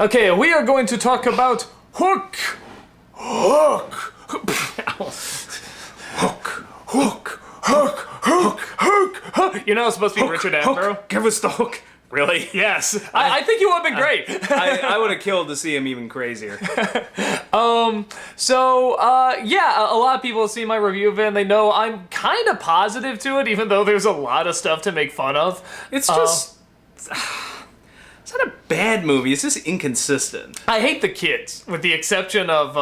Okay, we are going to talk about Hook. Hook. Hook. Hook. Hook. Hook. Hook. You know it's supposed to be Richard Attenborough? Give us the hook. Really? Yes. I think you would have been great. I would have killed to see him even crazier. Yeah, a lot of people see my review of it and they know I'm kind of positive to it, even though there's a lot of stuff to make fun of. It's just... It's not a bad movie, it's just inconsistent. I hate the kids, with the exception of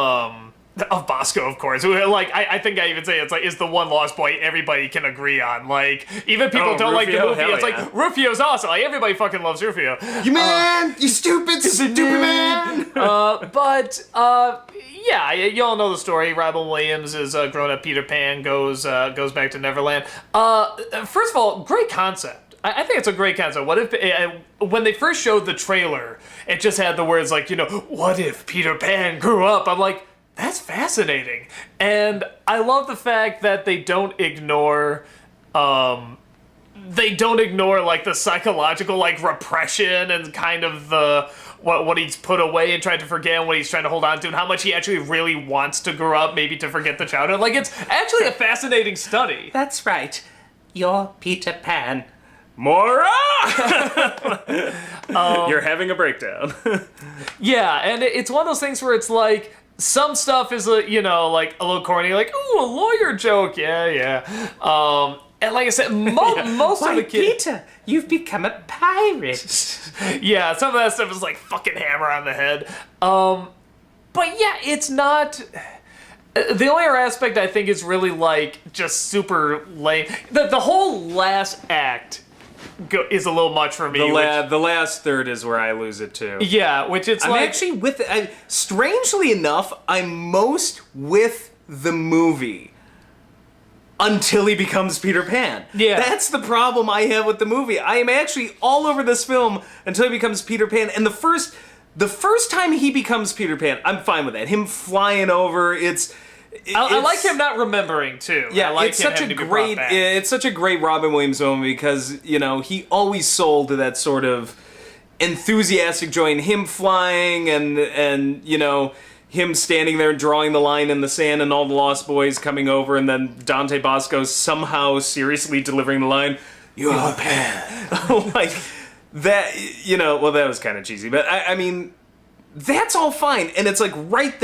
Bosco, of course. Who, like, I think I even say it's like, is the one lost boy everybody can agree on. Like, even people don't like the movie. It's like, Rufio's awesome. Like, everybody fucking loves Rufio. You man! You stupid man! Yeah, you all know the story. Robin Williams is a grown-up Peter Pan, goes back to Neverland. First of all, great concept. I think it's a great concept. What if, when they first showed the trailer, it just had the words like, what if Peter Pan grew up? I'm like, that's fascinating. And I love the fact that they don't ignore like the psychological like repression and kind of the what he's put away and tried to forget and what he's trying to hold on to and how much he actually really wants to grow up, maybe to forget the childhood. Like, it's actually a fascinating study. That's right. You're Peter Pan. Mora! You're having a breakdown. Yeah, and it's one of those things where it's like, some stuff is, like a little corny, like, ooh, a lawyer joke, yeah. And like I said, most of the kids... Peter, you've become a pirate. Yeah, some of that stuff is like fucking hammer on the head. But yeah, it's not... The only other aspect I think is really like just super lame. The whole last act is a little much for me. The last third is where I lose it too. Yeah, which it's I'm like... actually with it. Strangely enough, I'm most with the movie until he becomes Peter Pan. Yeah. That's the problem I have with the movie. I am actually all over this film until he becomes Peter Pan. And the first time he becomes Peter Pan, I'm fine with that. Him flying over, I like him not remembering too. Yeah, I like it's him such having a to be brought back. it's such a great Robin Williams moment because he always sold to that sort of enthusiastic joy in him flying and him standing there drawing the line in the sand and all the Lost Boys coming over and then Dante Bosco somehow seriously delivering the line, "You are Pan." Like that, well, that was kind of cheesy, but I mean, that's all fine, and it's like right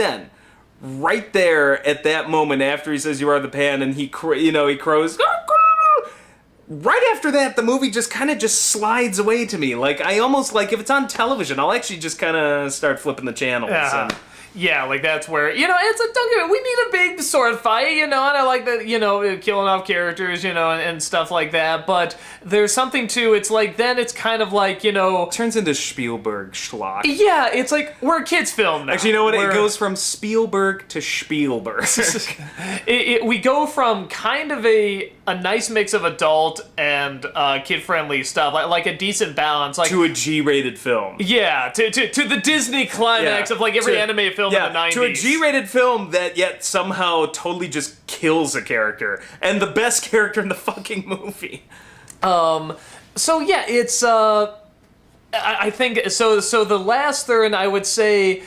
there at that moment after he says "You are the Pan" and he crows. Right after that, the movie just kind of slides away to me. Like, I almost, like, if it's on television, I'll actually just kind of start flipping the channels. Yeah, like that's where, we need a big sword fight, and I like that, killing off characters, and stuff like that, but there's something to, it's like, then it's kind of like, It turns into Spielberg schlock. Yeah, it's like, we're a kid's film now. Actually, you know what? It goes from Spielberg to Spielberg. We go from kind of a nice mix of adult and kid-friendly stuff, like a decent balance. Like, to a G-rated film. Yeah, to the Disney climax of, like, every anime film in the 90s. To a G-rated film that yet somehow totally just kills a character. And the best character in the fucking movie. So, yeah, it's, I think, so the last third, I would say,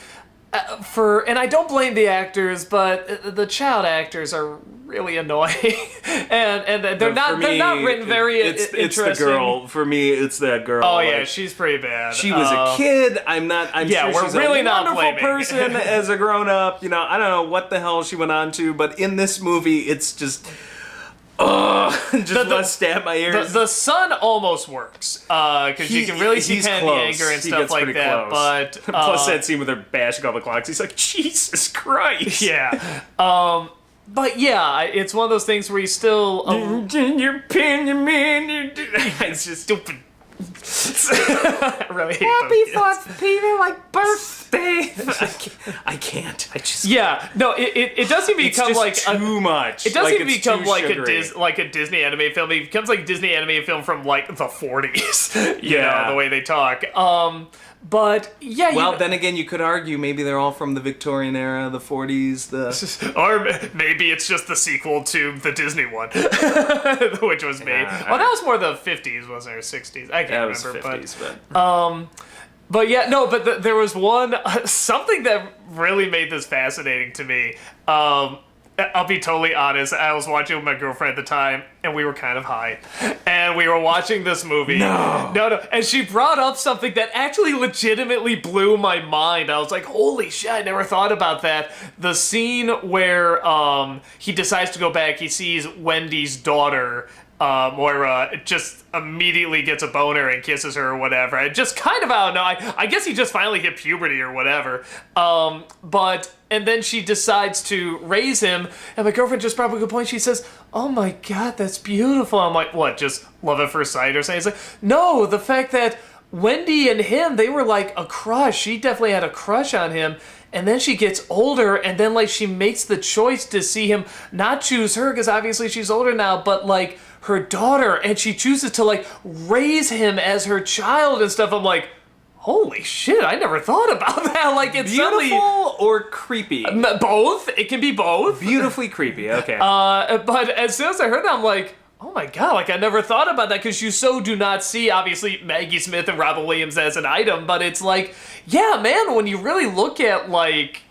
and I don't blame the actors, but the child actors are really annoying, and they're not written very interesting. It's the girl. For me, it's that girl. Oh yeah, she's pretty bad. She was a kid. I'm sure we're she's really a not wonderful blaming. person as a grown up. I don't know what the hell she went on to, but in this movie, it's just. Just want to stab my ears. The son almost works because you can really see kind of the anger and stuff like that. Close. But plus that scene with her bashing all the clocks, he's like, Jesus Christ. Yeah. But yeah, it's one of those things where you still. Your pen, your man, it's just stupid. I really hate Happy those 4th Peter, like birthday. I can't. Yeah, no. It doesn't become like too much. It doesn't like become like a Disney anime film. It becomes like a Disney anime film from like the 40s. You know, the way they talk. But yeah, well, then again, you could argue maybe they're all from the Victorian era, the 40s, or maybe it's just the sequel to the Disney one, which was made. Well, that was more the 50s, wasn't it, or 60s? I can't remember. 50s, But yeah, no, but there was one, something that really made this fascinating to me. I'll be totally honest. I was watching with my girlfriend at the time, and we were kind of high. And we were watching this movie. No. And she brought up something that actually legitimately blew my mind. I was like, holy shit, I never thought about that. The scene where he decides to go back, he sees Wendy's daughter, Moira, just immediately gets a boner and kisses her or whatever. And just kind of, I don't know, I guess he just finally hit puberty or whatever. And then she decides to raise him, and my girlfriend just brought up a good point. She says, oh my god, that's beautiful. I'm like, what, just love at first sight or something? It's like, no, the fact that Wendy and him, they were like a crush. She definitely had a crush on him. And then she gets older, and then like she makes the choice to see him not choose her, because obviously she's older now, but like her daughter, and she chooses to like raise him as her child and stuff. I'm like, holy shit, I never thought about that. Like, it's beautiful suddenly, or creepy? both. It can be both. Beautifully creepy, okay. But as soon as I heard that, I'm like, oh my god, like I never thought about that, because you so do not see, obviously, Maggie Smith and Robin Williams as an item, but it's like, yeah, man, when you really look at, like,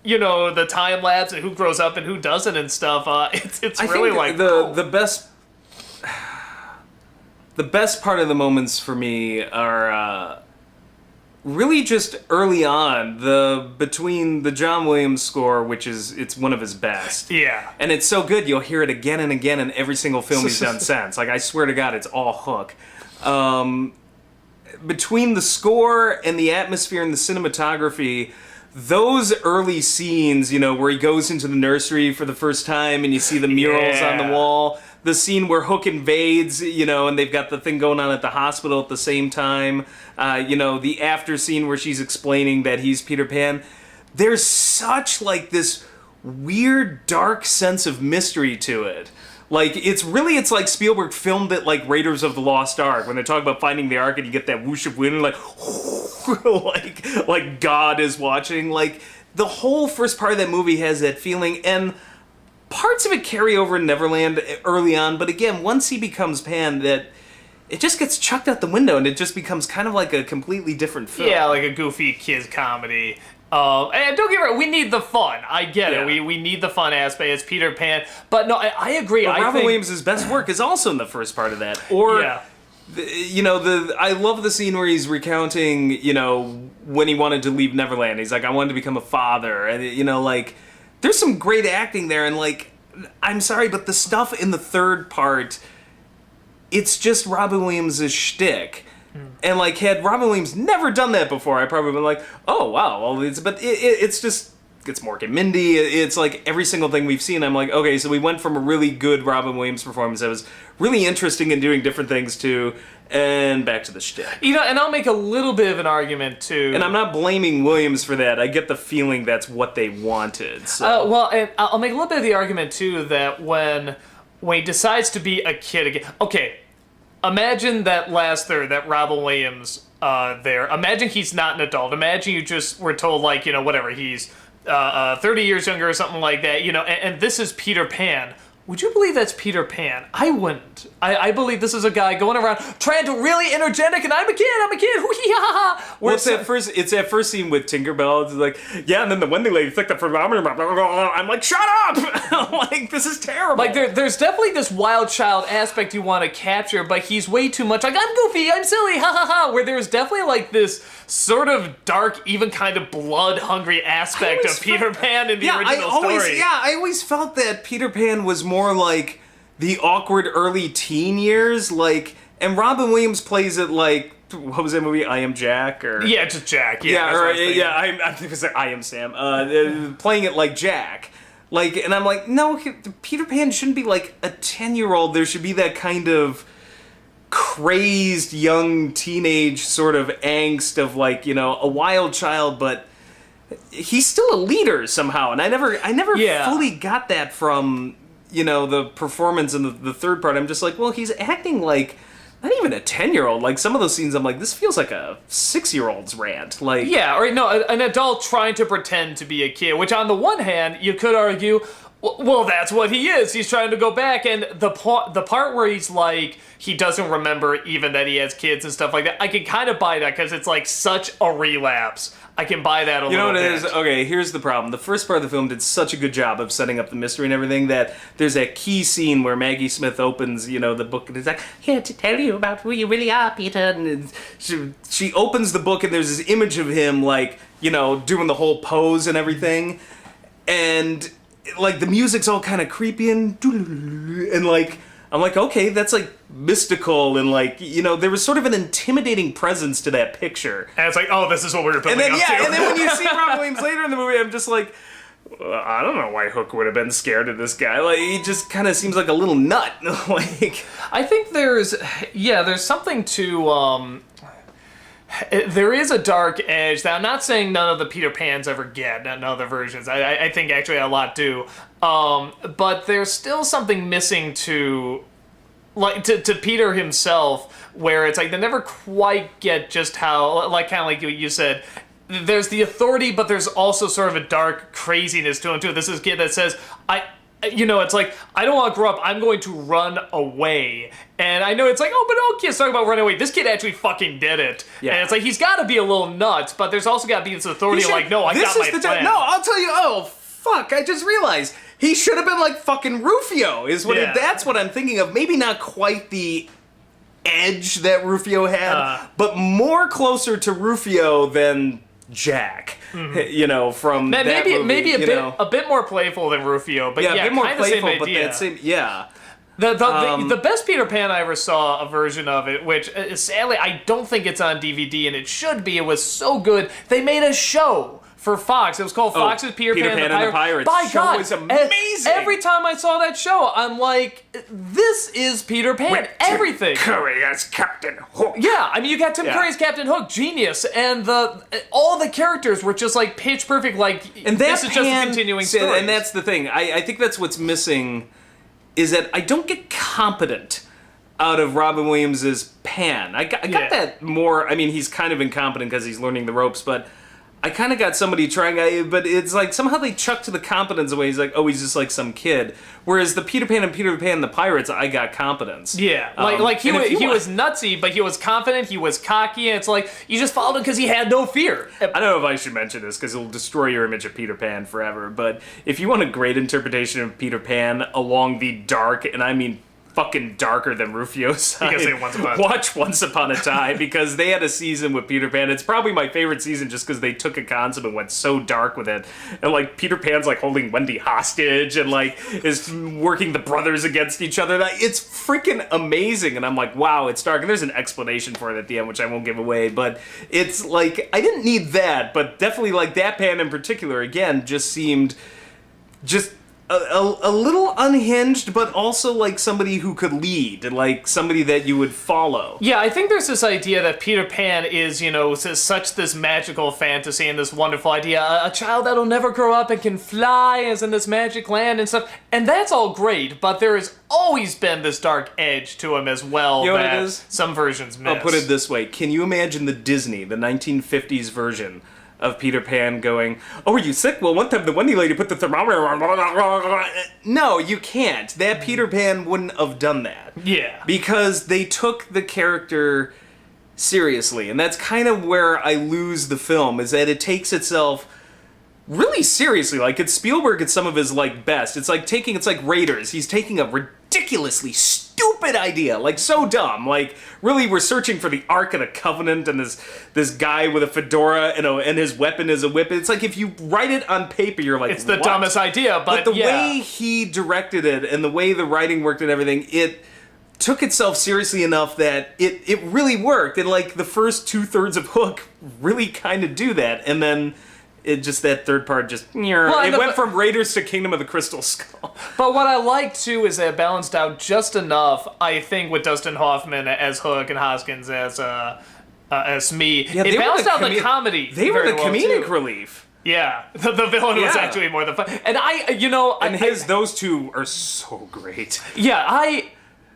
you know, the time lapse and who grows up and who doesn't and stuff, it's really like... The best part of the moments for me are really just early on, between the John Williams score, which it's one of his best. Yeah. And it's so good, you'll hear it again and again in every single film he's done since. Like, I swear to God, it's all Hook. Between the score and the atmosphere and the cinematography, those early scenes, you know, where he goes into the nursery for the first time and you see the murals on the wall, the scene where Hook invades, you know, and they've got the thing going on at the hospital at the same time, you know, the after scene where she's explaining that he's Peter Pan. There's such, like, this weird, dark sense of mystery to it. Like, it's like Spielberg filmed it like Raiders of the Lost Ark, when they talk about finding the Ark and you get that whoosh of wind, like, like God is watching. Like, the whole first part of that movie has that feeling, and parts of it carry over in Neverland early on, but again, once he becomes Pan, that it just gets chucked out the window, and it just becomes kind of like a completely different film. Yeah, like a goofy kids comedy. And don't get me wrong, we need the fun. I get it. We need the fun aspect. It's Peter Pan. But no, I agree. But Robin Williams' best work is also in the first part of that. Or, you know, I love the scene where he's recounting, you know, when he wanted to leave Neverland. He's like, I wanted to become a father. And, you know, like, there's some great acting there. And, like, I'm sorry, but the stuff in the third part, it's just Robin Williams' shtick. And, like, had Robin Williams never done that before, I'd probably been like, oh, wow. Well, it's just, it's Mork and Mindy. It's like every single thing we've seen. I'm like, okay, so we went from a really good Robin Williams performance that was really interesting and doing different things, too, and back to the shtick. You know, and I'll make a little bit of an argument, too. And I'm not blaming Williams for that. I get the feeling that's what they wanted. So. Well, and I'll make a little bit of the argument, too, that when he decides to be a kid again... Okay, imagine that last third, that Robin Williams there. Imagine he's not an adult. Imagine you just were told, like, you know, whatever, he's 30 years younger or something like that, you know, and this is Peter Pan. Would you believe that's Peter Pan? I wouldn't. I believe this is a guy going around trying to really energetic, and I'm a kid, hoo-hee-ha-ha. Well, it's that first scene with Tinkerbell. It's like, yeah, and then the Wendy lady flicked the thermometer. I'm like, shut up! Like, this is terrible. Like, there's definitely this wild child aspect you want to capture, but he's way too much like, I'm goofy, I'm silly, ha-ha-ha, where there's definitely, like, this sort of dark, even kind of blood-hungry aspect of Peter Pan in the original story. Yeah, I always felt that Peter Pan was more like the awkward early teen years, like, and Robin Williams plays it like, what was that movie, I Am Jack? Or yeah, just Jack. I think it was like I Am Sam. Playing it like Jack. Like, and I'm like, no, Peter Pan shouldn't be like a 10-year-old. There should be that kind of crazed young teenage sort of angst of, like, you know, a wild child, but he's still a leader somehow, and I never fully got that from, you know, the performance in the third part. I'm just like, well, he's acting like not even a 10-year-old. Like, some of those scenes, I'm like, this feels like a 6-year-old's rant. Like, yeah, or no, an adult trying to pretend to be a kid, which on the one hand, you could argue, Well, that's what he is. He's trying to go back, and the part where he's like, he doesn't remember even that he has kids and stuff like that, I can kind of buy that, because it's like such a relapse. I can buy that a little bit. You know what it is? Okay, here's the problem. The first part of the film did such a good job of setting up the mystery and everything that there's that key scene where Maggie Smith opens, the book and is like, here to tell you about who you really are, Peter. And she opens the book and there's this image of him, like, doing the whole pose and everything. And, like, the music's all kind of creepy and like, I'm like, okay, that's like mystical and like, there was sort of an intimidating presence to that picture. And it's like, oh, this is what we were building up to. And then when you see Robin Williams later in the movie, I'm just like, I don't know why Hook would have been scared of this guy. Like, he just kind of seems like a little nut. Like, I think there's something to, there is a dark edge that I'm not saying none of the Peter Pans ever get, none of the versions. I think actually a lot do. But there's still something missing to Peter himself, where it's like they never quite get just how, like, kind of like you said, there's the authority, but there's also sort of a dark craziness to him too. This is a kid that says, it's like, I don't want to grow up, I'm going to run away. And I know it's like, oh, but no kids talking about running away. This kid actually fucking did it. Yeah. And it's like, he's got to be a little nuts, but there's also got to be this authority of like, no, I got my plan. No, I'll tell you, fuck, I just realized. He should have been like fucking Rufio, that's what I'm thinking of. Maybe not quite the edge that Rufio had, but more closer to Rufio than Jack. Mm-hmm. From that movie, maybe a bit more playful than Rufio, but a bit more playful, but that same, The best Peter Pan I ever saw a version of it, which sadly I don't think it's on DVD, and it should be. It was so good. They made a show for Fox. It was called Fox's Peter Pan and the Pirates. By God, was amazing. Every time I saw that show, I'm like, this is Peter Pan. With everything. Tim Curry as Captain Hook. Yeah, I mean, you got Tim Curry as Captain Hook, genius, and all the characters were just like pitch perfect. Like, and this is just a continuing story. And that's the thing. I think that's what's missing, is that I don't get competent out of Robin Williams' Pan. I got that more. I mean, he's kind of incompetent because he's learning the ropes, but I kind of got somebody trying, but it's like somehow they chucked the competence away. He's like, oh, he's just like some kid. Whereas the Peter Pan and the Pirates, I got competence. Yeah, he was nutsy, but he was confident, he was cocky, and it's like, you just followed him because he had no fear. I don't know if I should mention this because it'll destroy your image of Peter Pan forever, but if you want a great interpretation of Peter Pan along the dark, and I mean fucking darker than Rufio's side, watch Once Upon a Time, because they had a season with Peter Pan. It's probably my favorite season just because they took a concept and went so dark with it. And like Peter Pan's like holding Wendy hostage and like is working the brothers against each other. It's freaking amazing. And I'm like, wow, it's dark. And there's an explanation for it at the end, which I won't give away. But it's like, I didn't need that, but definitely like that Pan in particular, again, just seemed just a little unhinged, but also like somebody who could lead, like somebody that you would follow. Yeah, I think there's this idea that Peter Pan is, such this magical fantasy and this wonderful idea, a child that'll never grow up and can fly as in this magic land and stuff, and that's all great, but there has always been this dark edge to him as well that some versions miss. I'll put it this way, can you imagine the 1950s version of Peter Pan going, oh, are you sick? Well, one time the Wendy lady put the thermometer on. No, you can't. That Peter Pan wouldn't have done that. Yeah. Because they took the character seriously. And that's kind of where I lose the film, is that it takes itself really seriously. Like, it's Spielberg at some of his, like, best. It's like Raiders. He's taking a ridiculously stupid idea, like so dumb. Like, really, we're searching for the Ark of the Covenant, and this guy with a fedora and his weapon is a whip. It's like, if you write it on paper, you're like, it's the dumbest idea, but the way he directed it and the way the writing worked and everything, it took itself seriously enough that it really worked. And like the first 2/3 of Hook really kind of do that, and then that third part just, it went from Raiders to Kingdom of the Crystal Skull. But what I like, too, is that it balanced out just enough, I think, with Dustin Hoffman as Hook and Hoskins as Smee. Yeah, it balanced out the comedy. They were the comedic relief. Yeah, the villain was actually more the fun. And those two are so great. Yeah,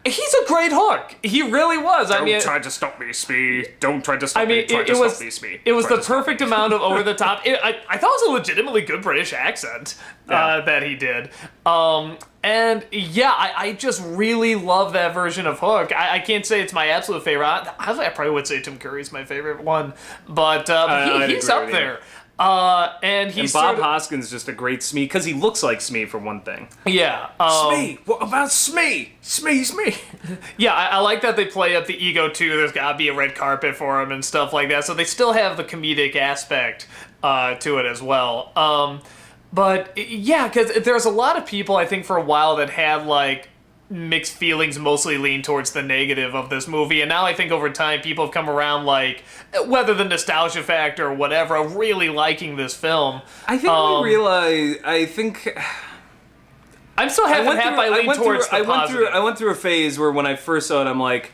He's a great Hook. He really was. I mean, try to stop me, Smee. Don't try to stop me. It was the perfect amount of over the top. I thought it was a legitimately good British accent that he did. And yeah, I just really love that version of Hook. I can't say it's my absolute favorite. I probably would say Tim Curry's my favorite one, but he's up there. And he's Bob Hoskins just a great Smee because he looks like Smee for one thing. Yeah. Smee, what about Smee? Smee. Yeah, I like that they play up the ego too. There's gotta be a red carpet for him and stuff like that. So they still have the comedic aspect to it as well. But yeah, because there's a lot of people I think for a while that had like mixed feelings, mostly lean towards the negative of this movie, and now I think over time people have come around, like, whether the nostalgia factor or whatever, of really liking this film. I think we realize. I think I'm still half and half. I lean towards the positive. I went through a phase where when I first saw it, I'm like,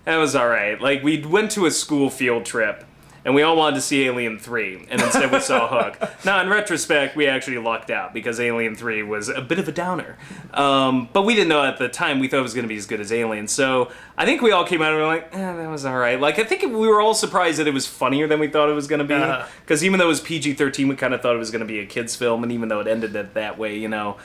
that was all right. Like, we went to a school field trip. And we all wanted to see Alien 3, and instead we saw Hook. Now, in retrospect, we actually lucked out, because Alien 3 was a bit of a downer. But we didn't know at the time, we thought it was going to be as good as Alien. So, I think we all came out and were like, that was alright. Like, I think we were all surprised that it was funnier than we thought it was going to be. Because even though it was PG-13, we kind of thought it was going to be a kid's film, and even though it ended that way, you know.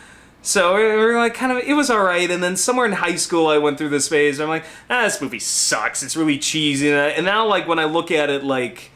So we were like, kind of, it was alright, and then somewhere in high school I went through this phase, and I'm like, this movie sucks, it's really cheesy, and now, like, when I look at it, like,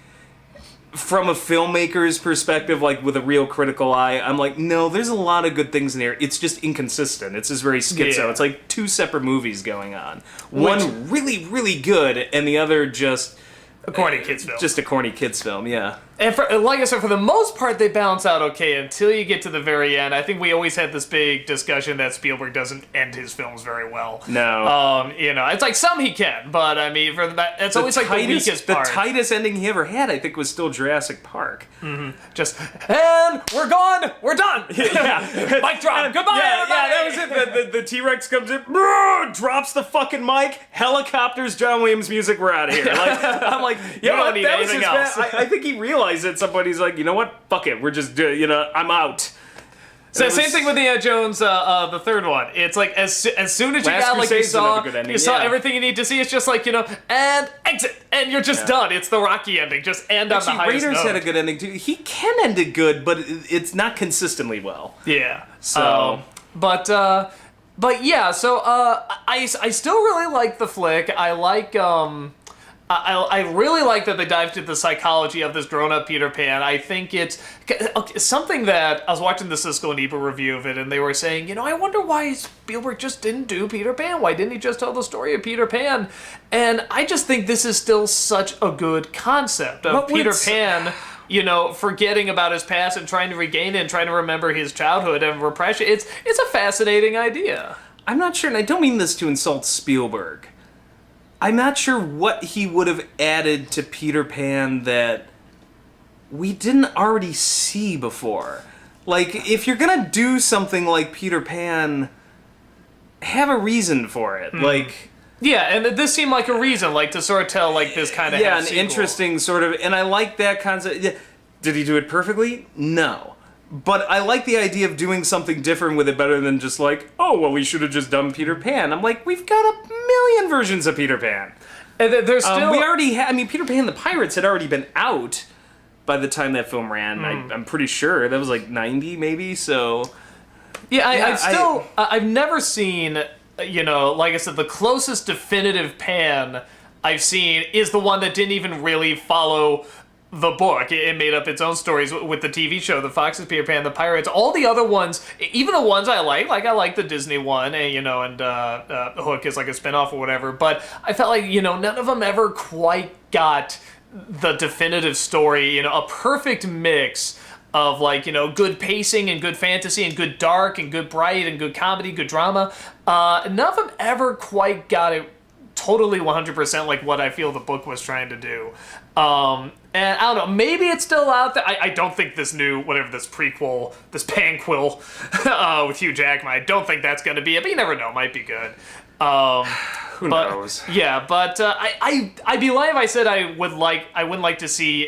from a filmmaker's perspective, like, with a real critical eye, I'm like, no, there's a lot of good things in here, it's just inconsistent, it's just very schizo, It's like two separate movies going on. One really, really good, and the other just... a corny kids film. Just a corny kids film, yeah. And like I said, for the most part, they balance out okay until you get to the very end. I think we always had this big discussion that Spielberg doesn't end his films very well. No. You know, it's like some he can, but I mean, it's always like the weakest part. The tightest ending he ever had, I think, was still Jurassic Park. Mm-hmm. Just, and we're gone, we're done. Yeah. Mic drop, goodbye, everybody. Yeah, that was it. The T-Rex comes in, drops the fucking mic, helicopters, John Williams music, we're out of here. Like, I'm like, you don't need anything else. I think he realized at somebody's like, you know what? Fuck it. We're just doing, I'm out. So same thing with the Jones, the third one. It's like as soon as you got like you saw everything you need to see. It's just like and exit, and you're just done. It's the Rocky ending. Just end on the highest note. Raiders had a good ending too. He can end it good, but it's not consistently well. Yeah. So, but yeah. So I still really like the flick. I like I really like that they dived into the psychology of this grown-up Peter Pan. I think it's something that I was watching the Siskel and Ebert review of it, and they were saying, I wonder why Spielberg just didn't do Peter Pan. Why didn't he just tell the story of Peter Pan? And I just think this is still such a good concept of Peter Pan, forgetting about his past and trying to regain it and trying to remember his childhood and repression. It's a fascinating idea. I'm not sure, and I don't mean this to insult Spielberg. I'm not sure what he would have added to Peter Pan that we didn't already see before. Like, if you're gonna do something like Peter Pan, have a reason for it. Like... yeah, and this seemed like a reason, like, to sort of tell, like, this kind of an interesting sort of... And I like that concept. Did he do it perfectly? No. But I like the idea of doing something different with it better than just like, oh, well, we should have just done Peter Pan. I'm like, we've got a million versions of Peter Pan. And there's still... we already had... I mean, Peter Pan and the Pirates had already been out by the time that film ran. I'm pretty sure. That was like 90, maybe, so... Yeah, I've never seen, like I said, the closest definitive Pan I've seen is the one that didn't even really follow... the book. It made up its own stories with the TV show, the Fox's Peter Pan, the Pirates. All the other ones, even the ones I like I like the Disney one, and Hook is like a spinoff or whatever. But I felt like none of them ever quite got the definitive story. A perfect mix of like good pacing and good fantasy and good dark and good bright and good comedy, good drama. None of them ever quite got it totally 100% like what I feel the book was trying to do. And I don't know, maybe it's still out there. I don't think this new, whatever this prequel, this Panquill with Hugh Jackman, I don't think that's going to be it, but you never know, might be good. Who knows? Yeah, but I'd be lying if I said I wouldn't like to see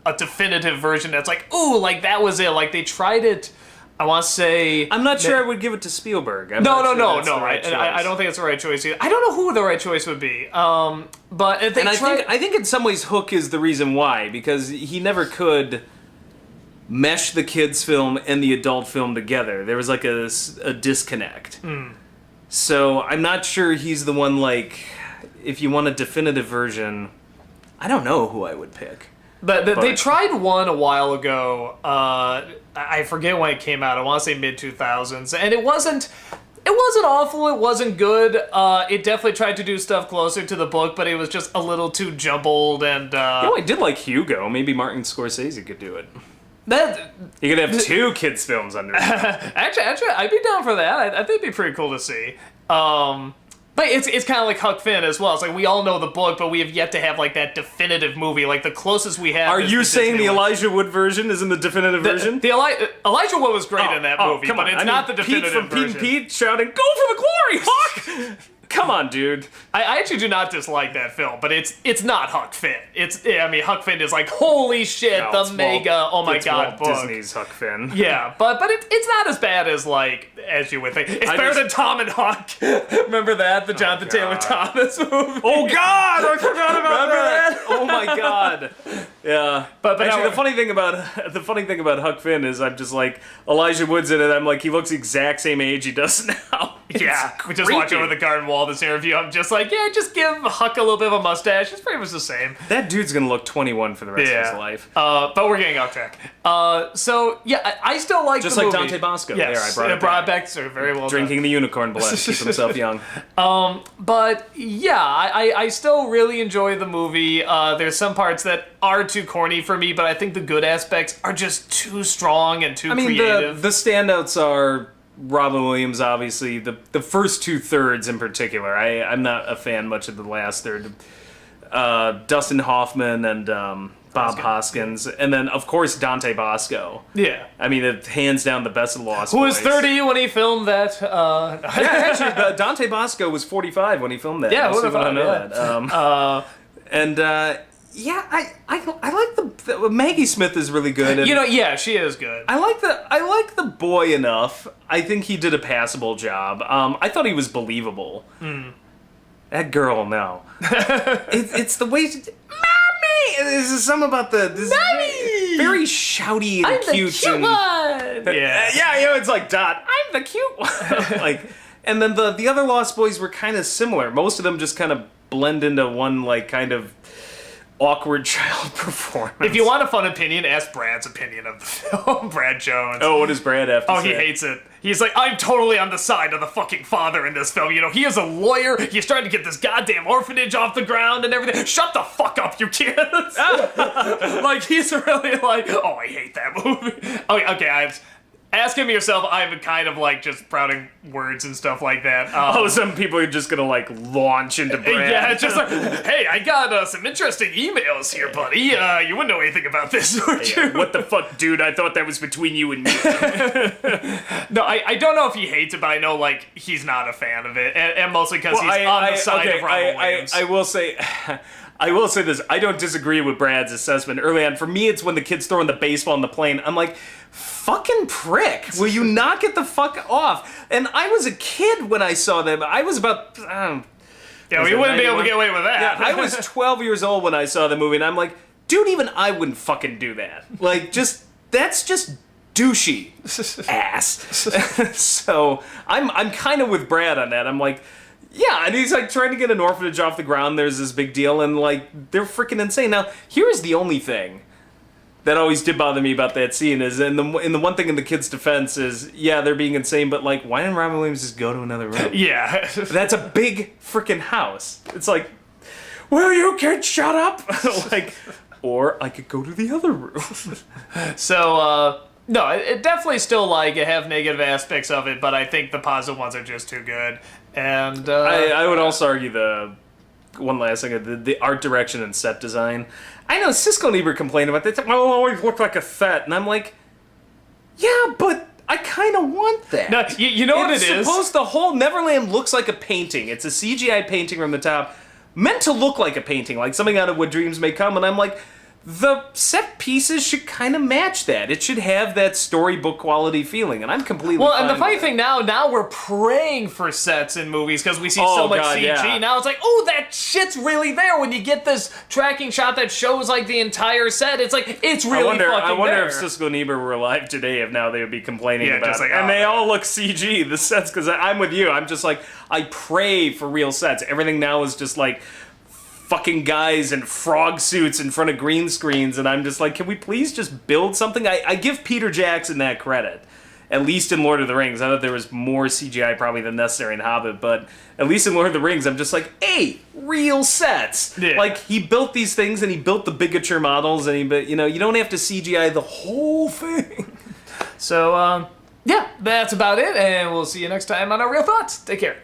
a definitive version that's like, ooh, like that was it. Like they tried it I want to say... I'm not sure I would give it to Spielberg. I'm No. not sure that's the right choice. I don't think it's the right choice either. I don't know who the right choice would be. But if they I think in some ways Hook is the reason why, because he never could mesh the kids' film and the adult film together. There was like a disconnect. So I'm not sure he's the one, like, if you want a definitive version, I don't know who I would pick. But they tried one a while ago. I forget when it came out. I want to say mid-2000s. And it wasn't awful. It wasn't good. It definitely tried to do stuff closer to the book, but it was just a little too jumbled. And I did like Hugo. Maybe Martin Scorsese could do it. You could have two kids' films under it. Actually, I'd be down for that. I think it'd be pretty cool to see. But it's kind of like Huck Finn as well. It's like we all know the book, but we have yet to have like that definitive movie. Like the closest we have. Are you saying the Elijah Wood version isn't the definitive version? The Elijah Wood was great in that movie, but it's not the definitive version. Pete from Pete shouting, "Go for the glory, Huck!" Come on, dude. I actually do not dislike that film, but it's not Huck Finn. Huck Finn is like, holy shit, the mega, oh my god, book. Disney's Huck Finn. Yeah, but it's not as bad as you would think. It's better than Tom and Huck. Remember that? The Jonathan Taylor Thomas movie. Oh god, I forgot about that. Oh my god. Yeah. But actually, the funny thing about Huck Finn is I'm just like, Elijah Wood's in it. I'm like, he looks the exact same age he does now. Yeah, we just watch over the garden wall this interview. I'm just like, yeah, just give Huck a little bit of a mustache. It's pretty much the same. That dude's gonna look 21 for the rest of his life. But we're getting off track. So yeah, I still like just the like movie. Dante Bosco. Yes, There, I brought it back. So very well drinking done. the unicorn blood to keep himself young. But yeah, I still really enjoy the movie. There's some parts that are too corny for me, but I think the good aspects are just too strong and too creative. The standouts are Robin Williams, obviously. The first 2/3 in particular. I'm not a fan much of the last third. Dustin Hoffman and Bob Hoskins, and then of course Dante Bosco. Yeah, I mean, it's hands down the best of the Lost Boys. Who was Boys. 30 when he filmed that? Yeah, actually, Dante Bosco was 45 when he filmed that. Yeah, Most people don't know that. Yeah, I like the Maggie Smith is really good. And yeah, she is good. I like the boy enough. I think he did a passable job. I thought he was believable. That girl, no. It's the way. Mommy, there's something about this very shouty and I'm cute. The cute one. Yeah, it's like Dot. I'm the cute one. Like, and then the other Lost Boys were kind of similar. Most of them just kind of blend into one like kind of awkward child performance. If you want a fun opinion, ask Brad's opinion of the film. Brad Jones. Oh, what does Brad have to say? Oh, he hates it. He's like, I'm totally on the side of the fucking father in this film. He is a lawyer. He's trying to get this goddamn orphanage off the ground and everything. Shut the fuck up, you kids. Like, he's really like, oh, I hate that movie. Okay, ask him yourself. I'm kind of like just sprouting words and stuff like that. Some people are just gonna like launch into Brad. Yeah, it's just like, hey, I got some interesting emails here, buddy. You wouldn't know anything about this, would you? What the fuck, dude? I thought that was between you and me. No, I don't know if he hates it, but I know like he's not a fan of it, and mostly because he's on the side of Robin Williams. I will say. I will say this, I don't disagree with Brad's assessment early on. For me, it's when the kid's throwing the baseball in the plane. I'm like, fucking prick. Will you not get the fuck off? And I was a kid when I saw them. I was about... yeah, we wouldn't be able to get away with that. Yeah, I was 12 years old when I saw the movie, and I'm like, dude, even I wouldn't fucking do that. Like, that's just douchey ass. So, I'm kind of with Brad on that. I'm like... Yeah, and he's like trying to get an orphanage off the ground. There's this big deal, and like they're freaking insane. Now, here's the only thing that always did bother me about that scene is, and the one thing in the kid's defense is, yeah, they're being insane, but like, why didn't Robin Williams just go to another room? Yeah, that's a big freaking house. It's like, will you kids shut up? Like, or I could go to the other room. So. No, it definitely still like have negative aspects of it, but I think the positive ones are just too good. And I would also argue the one last thing, the art direction and set design. I know Siskel and Ebert complain about that. Well, it always look like a set, and I'm like, yeah, but I kind of want that. No, you know what it is? Suppose the whole Neverland looks like a painting. It's a CGI painting from the top, meant to look like a painting, like something out of What Dreams May Come. And I'm like, the set pieces should kind of match that. It should have that storybook quality feeling, and I'm completely Well, fine and the funny with thing now we're praying for sets in movies because we see Oh, so much God, CG. yeah. Now it's like, oh, that shit's really there. When you get this tracking shot that shows like the entire set, it's like it's really fucking I wonder there. if Siskel and Ebert were alive today, if now they would be complaining Yeah, about just it. like, And oh, they man. all look CG, the sets, because I'm with you. I'm just like, I pray for real sets. Everything now is just like fucking guys in frog suits in front of green screens, and I'm just like, can we please just build something? I give Peter Jackson that credit. At least in Lord of the Rings. I thought there was more CGI probably than necessary in Hobbit, but at least in Lord of the Rings, I'm just like, hey, real sets. Yeah. Like, he built these things, and he built the bigature models, and you don't have to CGI the whole thing. So, yeah, that's about it, and we'll see you next time on Our Real Thoughts. Take care.